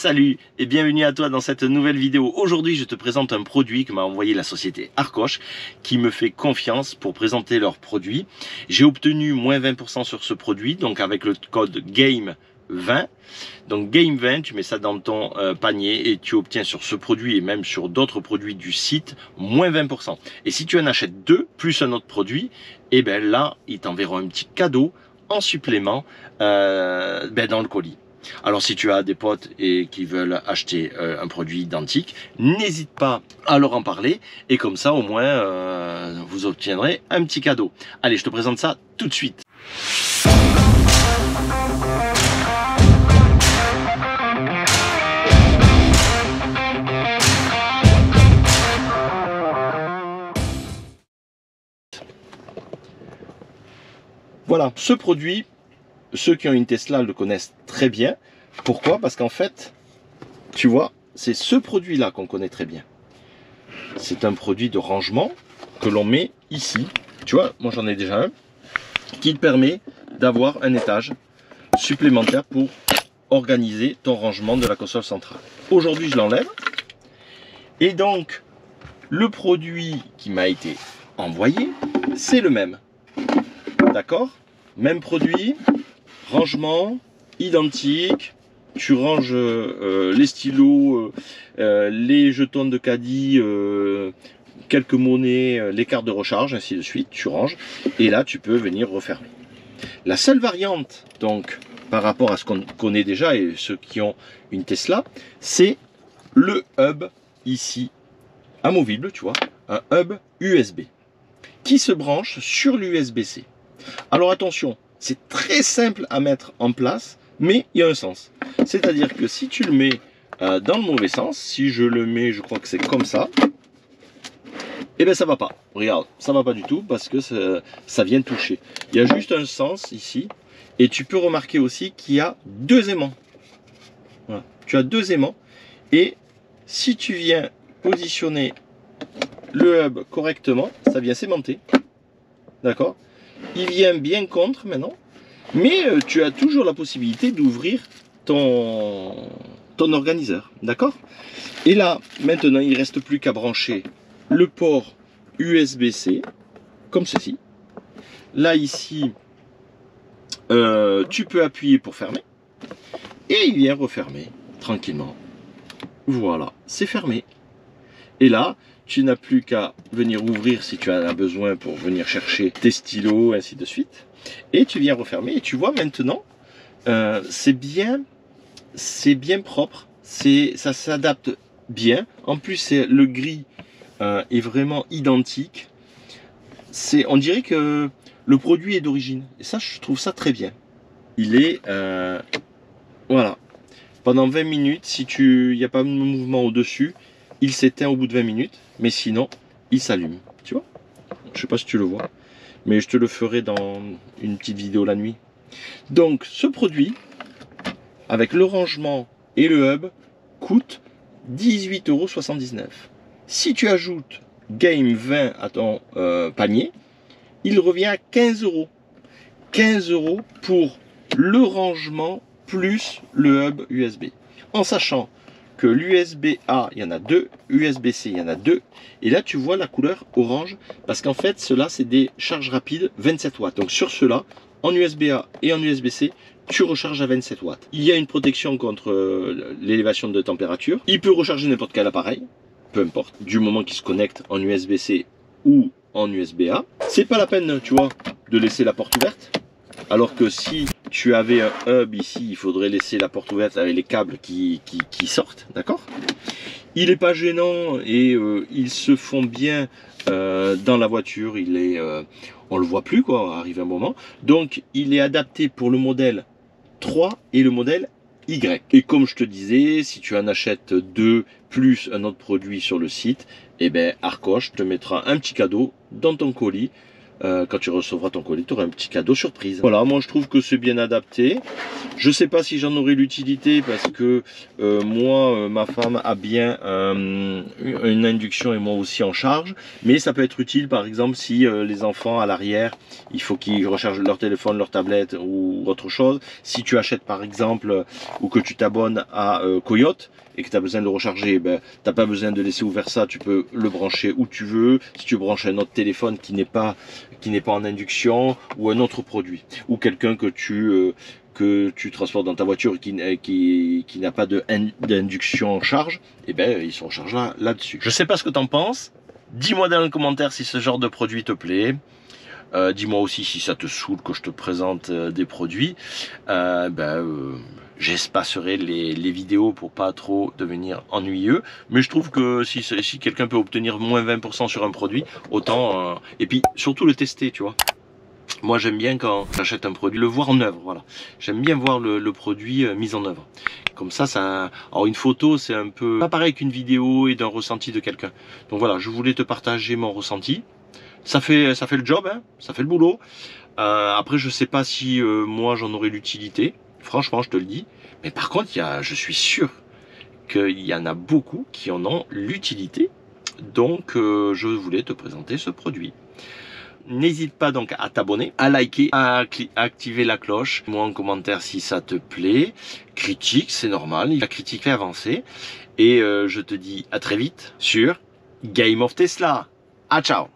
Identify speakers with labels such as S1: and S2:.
S1: Salut et bienvenue à toi dans cette nouvelle vidéo. Aujourd'hui, je te présente un produit que m'a envoyé la société Arcoche qui me fait confiance pour présenter leurs produits. J'ai obtenu moins 20% sur ce produit, donc avec le code GAME20. Donc GAME20, tu mets ça dans ton panier et tu obtiens sur ce produit et même sur d'autres produits du site moins 20%. Et si tu en achètes deux plus un autre produit, et ben là, ils t'enverront un petit cadeau en supplément dans le colis. Alors si tu as des potes et qui veulent acheter un produit identique, n'hésite pas à leur en parler et comme ça au moins vous obtiendrez un petit cadeau. Allez, je te présente ça tout de suite. Voilà, ce produit, ceux qui ont une Tesla le connaissent très bien. Pourquoi? Parce qu'en fait, tu vois, c'est ce produit-là qu'on connaît très bien. C'est un produit de rangement que l'on met ici. Tu vois, moi j'en ai déjà un qui te permet d'avoir un étage supplémentaire pour organiser ton rangement de la console centrale. Aujourd'hui, je l'enlève. Et donc, le produit qui m'a été envoyé, c'est le même. D'accord? Même produit, rangement, identique. Tu ranges les stylos, les jetons de caddie, quelques monnaies, les cartes de recharge, ainsi de suite. Tu ranges et là, tu peux venir refermer. La seule variante, donc, par rapport à ce qu'on connaît déjà et ceux qui ont une Tesla, c'est le hub ici, amovible, tu vois, un hub USB qui se branche sur l'USB-C. Alors attention, c'est très simple à mettre en place, mais il y a un sens. C'est-à-dire que si tu le mets dans le mauvais sens, si je le mets, je crois que c'est comme ça, et bien ça va pas. Regarde, ça va pas du tout parce que ça vient toucher. Il y a juste un sens ici, et tu peux remarquer aussi qu'il y a deux aimants. Voilà. Tu as deux aimants, et si tu viens positionner le hub correctement, ça vient s'aimanter. D'accord? Il vient bien contre maintenant, mais tu as toujours la possibilité d'ouvrir ton organiseur, d'accord? Et là, maintenant, il ne reste plus qu'à brancher le port USB-C, comme ceci. Là, ici, tu peux appuyer pour fermer, et il vient refermer tranquillement. Voilà, c'est fermé. Et là, tu n'as plus qu'à venir ouvrir si tu en as besoin pour venir chercher tes stylos, ainsi de suite. Et tu viens refermer et tu vois maintenant, c'est bien propre, ça s'adapte bien. En plus, le gris est vraiment identique. On dirait que le produit est d'origine. Et ça, je trouve ça très bien. Il est, voilà, pendant 20 minutes, si il n'y a pas de mouvement au-dessus, il s'éteint au bout de 20 minutes, mais sinon, il s'allume. Tu vois? Je sais pas si tu le vois, mais je te le ferai dans une petite vidéo la nuit. Donc, ce produit, avec le rangement et le hub, coûte 18,79 €. Si tu ajoutes GAME20 à ton panier, il revient à 15 €. 15 € pour le rangement plus le hub USB. En sachant que l'USB-A, il y en a deux, USB-C, il y en a deux. Et là, tu vois la couleur orange, parce qu'en fait, ceux-là, c'est des charges rapides 27 watts. Donc sur ceux-là, en USB-A et en USB-C, tu recharges à 27 watts. Il y a une protection contre l'élévation de température. Il peut recharger n'importe quel appareil, peu importe, du moment qu'il se connecte en USB-C ou en USB-A. C'est pas la peine, tu vois, de laisser la porte ouverte. Alors que si tu avais un hub ici, il faudrait laisser la porte ouverte avec les câbles qui sortent, d'accord? Il n'est pas gênant et ils se font bien dans la voiture. On le voit plus, quoi, arrive un moment. Donc, il est adapté pour le modèle 3 et le modèle Y. Et comme je te disais, si tu en achètes deux plus un autre produit sur le site, eh ben Arcoche te mettra un petit cadeau dans ton colis quand tu recevras ton colis, tu auras un petit cadeau surprise. Voilà, moi je trouve que c'est bien adapté. Je sais pas si j'en aurai l'utilité parce que moi, ma femme a bien une induction et moi aussi en charge. Mais ça peut être utile par exemple si les enfants à l'arrière, il faut qu'ils rechargent leur téléphone, leur tablette ou autre chose. Si tu achètes par exemple ou que tu t'abonnes à Coyote et que tu as besoin de le recharger, ben, tu n'as pas besoin de laisser ouvert ça, tu peux le brancher où tu veux. Si tu branches un autre téléphone qui n'est pas en induction ou un autre produit ou quelqu'un que tu transportes dans ta voiture qui n'a pas d'induction en charge, et ben ils sont en charge là-dessus. Je sais pas ce que tu en penses. Dis-moi dans les commentaires si ce genre de produit te plaît. Dis-moi aussi si ça te saoule que je te présente des produits. J'espacerai les vidéos pour pas trop devenir ennuyeux. Mais je trouve que si quelqu'un peut obtenir moins 20% sur un produit, autant... et puis surtout le tester, tu vois. Moi j'aime bien quand j'achète un produit, le voir en œuvre, voilà. J'aime bien voir le produit mis en œuvre. Comme ça... Alors une photo c'est un peu... pas pareil qu'une vidéo et d'un ressenti de quelqu'un. Donc voilà, je voulais te partager mon ressenti. Ça fait le job, hein, ça fait le boulot. Après, je sais pas si moi j'en aurai l'utilité. Franchement, je te le dis. Mais par contre, je suis sûr qu'il y en a beaucoup qui en ont l'utilité. Donc, je voulais te présenter ce produit. N'hésite pas donc à t'abonner, à liker, à activer la cloche. Moi en commentaire si ça te plaît. Critique, c'est normal. La critique fait avancer. Et je te dis à très vite sur Game of Tesla. Ah, ciao!